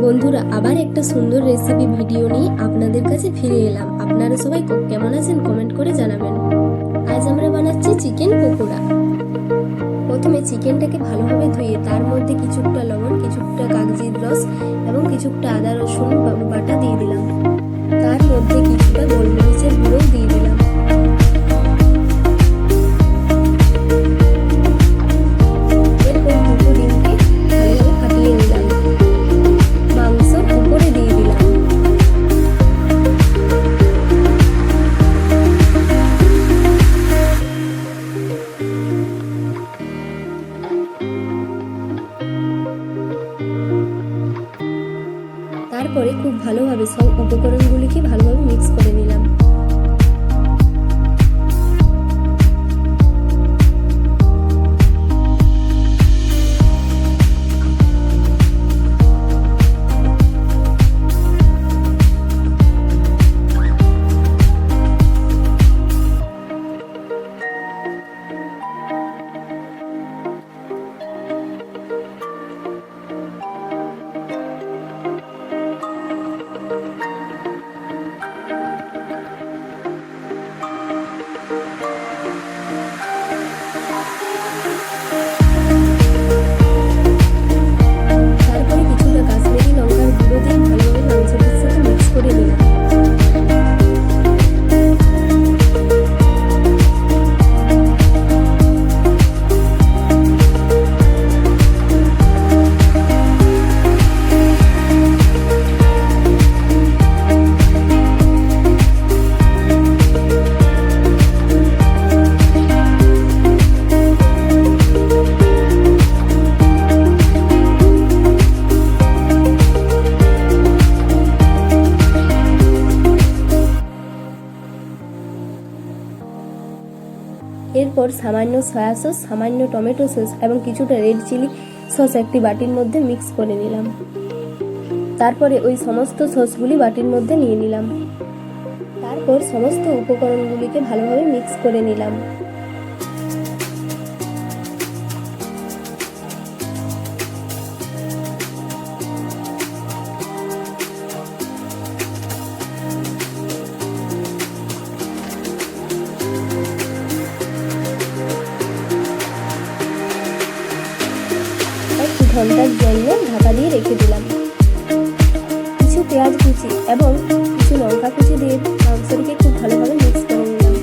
বন্ধুরা আবার একটা সুন্দর রেসিপি ভিডিও নিয়ে আপনাদের কাছে ফিরে এলাম। আপনারা সবাই কেমন আছেন কমেন্ট করে জানাবেন। আজ আমরা বানাচ্ছি চিকেন পকোড়া। প্রথমে চিকেনটাকে ভালোভাবে ধুয়ে তার মধ্যে কিছুটা লবণ, কিছুটা কাগজির রস এবং কিছুটা আদা রসুন বাটা দিয়ে দিলাম। তার মধ্যে কিছুটা গোলমরিচের গুঁড়ো দিয়ে দিলাম। এরপর দুটো ডিমকে ভালোভাবে ফাটিয়ে নিলাম। মাংস উপরে দিয়ে দিলাম। তারপরে খুব ভালোভাবে সব উপকরণগুলিকে ভালোভাবে মিক্স করে নিলাম। এরপর সামান্য সয়া সস, সামান্য টমেটো সস এবং কিছুটা রেড চিলি সস একটি বাটির মধ্যে মিক্স করে নিলাম। তারপরে ওই সমস্ত সসগুলি বাটির মধ্যে নিয়ে নিলাম। তারপর সমস্ত উপকরণগুলিকে ভালোভাবে মিক্স করে নিলাম। ঘন্টার জন্য ঢাকা দিয়ে রেখে দিলাম। কিছু পেঁয়াজ কুচি এবং কিছু লঙ্কা কুচি দিয়ে মাংসটিকে খুব ভালোভাবে মিক্স করে নিলাম।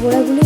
পকোড়াগুলি